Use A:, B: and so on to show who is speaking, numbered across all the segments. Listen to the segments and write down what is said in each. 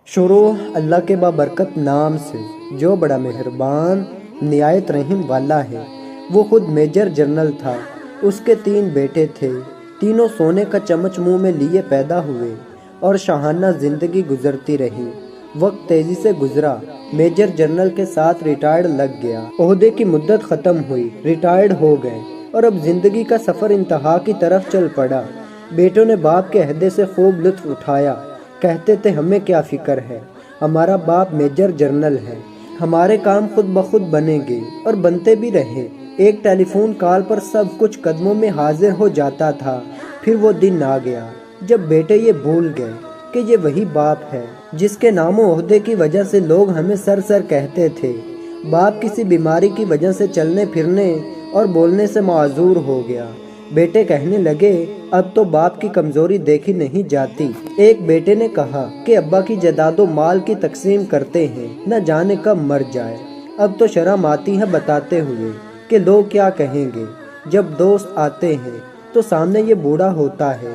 A: شروع اللہ کے بابرکت نام سے جو بڑا مہربان نہایت رحم والا ہے۔ وہ خود میجر جنرل تھا۔ اس کے 3 بیٹے تھے۔ تینوں سونے کا چمچ منہ میں لیے پیدا ہوئے اور شاہانہ زندگی گزرتی رہی۔ وقت تیزی سے گزرا۔ میجر جنرل کے ساتھ ریٹائرڈ لگ گیا۔ عہدے کی مدت ختم ہوئی، ریٹائرڈ ہو گئے اور اب زندگی کا سفر انتہا کی طرف چل پڑا۔ بیٹوں نے باپ کے عہدے سے خوب لطف اٹھایا۔ کہتے تھے ہمیں کیا فکر ہے، ہمارا باپ میجر جنرل ہے، ہمارے کام خود بخود بنیں گے، اور بنتے بھی رہے۔ ایک ٹیلی فون کال پر سب کچھ قدموں میں حاضر ہو جاتا تھا۔ پھر وہ دن آ گیا جب بیٹے یہ بھول گئے کہ یہ وہی باپ ہے جس کے نام و عہدے کی وجہ سے لوگ ہمیں سر سر کہتے تھے۔ باپ کسی بیماری کی وجہ سے چلنے پھرنے اور بولنے سے معذور ہو گیا۔ بیٹے کہنے لگے اب تو باپ کی کمزوری دیکھی نہیں جاتی۔ ایک بیٹے نے کہا کہ ابا کی جائیداد و مال کی تقسیم کرتے ہیں، نہ جانے کب مر جائے۔ اب تو شرم آتی ہے بتاتے ہوئے کہ لوگ کیا کہیں گے۔ جب دوست آتے ہیں تو سامنے یہ بوڑھا ہوتا ہے،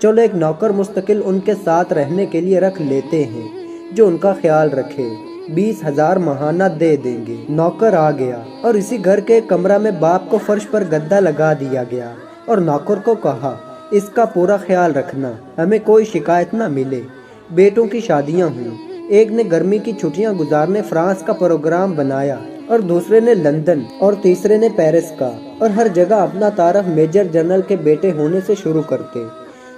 A: چلو ایک نوکر مستقل ان کے ساتھ رہنے کے لیے رکھ لیتے ہیں جو ان کا خیال رکھے، 20,000 ماہانہ دے دیں گے۔ نوکر آ گیا اور اسی گھر کے کمرہ میں باپ کو فرش پر گدا لگا دیا گیا اور نوکر کو کہا اس کا پورا خیال رکھنا، ہمیں کوئی شکایت نہ ملے۔ بیٹوں کی شادیاں ہوئیں۔ ایک نے گرمی کی چھٹیاں گزارنے فرانس کا پروگرام بنایا اور دوسرے نے لندن اور تیسرے نے پیرس کا، اور ہر جگہ اپنا تعارف میجر جنرل کے بیٹے ہونے سے شروع کرتے۔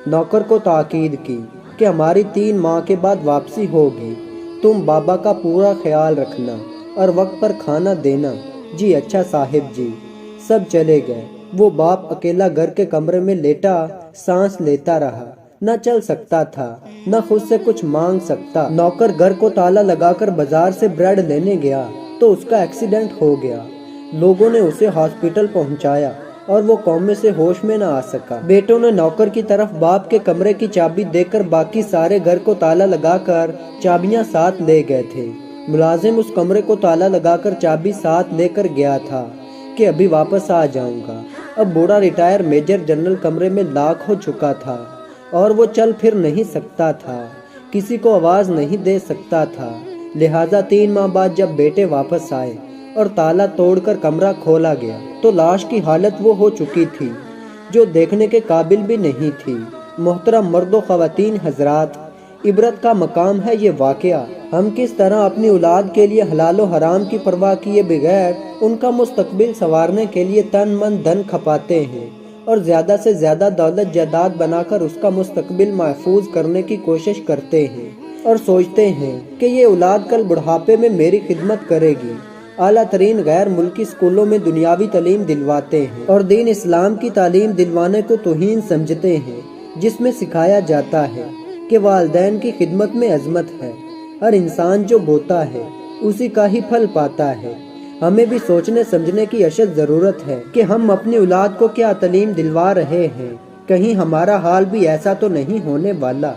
A: نوکر کو تاکید کی کہ ہماری 3 ماہ کے بعد واپسی ہوگی، تم بابا کا پورا خیال رکھنا اور وقت پر کھانا دینا۔ جی اچھا صاحب جی۔ سب چلے گئے۔ وہ باپ اکیلا گھر کے کمرے میں لیٹا سانس لیتا رہا، نہ چل سکتا تھا، نہ خود سے کچھ مانگ سکتا۔ نوکر گھر کو تالا لگا کر بازار سے بریڈ لینے گیا تو اس کا ایکسیڈنٹ ہو گیا۔ لوگوں نے اسے ہاسپٹل پہنچایا اور وہ کومے سے ہوش میں نہ آ سکا۔ بیٹوں نے نوکر کی طرف باپ کے کمرے کی چابی دے کر باقی سارے گھر کو تالا لگا کر چابیاں ساتھ لے گئے تھے۔ ملازم اس کمرے کو تالا لگا کر چابی ساتھ لے کر گیا تھا کہ ابھی واپس آ جاؤں گا۔ اب بوڑھا ریٹائر میجر جنرل کمرے میں لاک ہو چکا تھا اور وہ چل پھر نہیں سکتا تھا، کسی کو آواز نہیں دے سکتا تھا۔ لہٰذا 3 ماہ بعد جب بیٹے واپس آئے اور تالا توڑ کر کمرہ کھولا گیا تو لاش کی حالت وہ ہو چکی تھی جو دیکھنے کے قابل بھی نہیں تھی۔ محترم مرد و خواتین حضرات، عبرت کا مقام ہے یہ واقعہ۔ ہم کس طرح اپنی اولاد کے لیے حلال و حرام کی پرواہ کیے بغیر ان کا مستقبل سنوارنے کے لیے تن من دھن کھپاتے ہیں اور زیادہ سے زیادہ دولت جائیداد بنا کر اس کا مستقبل محفوظ کرنے کی کوشش کرتے ہیں اور سوچتے ہیں کہ یہ اولاد کل بڑھاپے میں میری خدمت کرے گی۔ اعلیٰ ترین غیر ملکی اسکولوں میں دنیاوی تعلیم دلواتے ہیں اور دین اسلام کی تعلیم دلوانے کو توہین سمجھتے ہیں، جس میں سکھایا جاتا ہے کہ والدین کی خدمت میں عظمت ہے۔ ہر انسان جو بوتا ہے اسی کا ہی پھل پاتا ہے۔ ہمیں بھی سوچنے سمجھنے کی اشد ضرورت ہے کہ ہم اپنی اولاد کو کیا تعلیم دلوا رہے ہیں، کہیں ہمارا حال بھی ایسا تو نہیں ہونے والا۔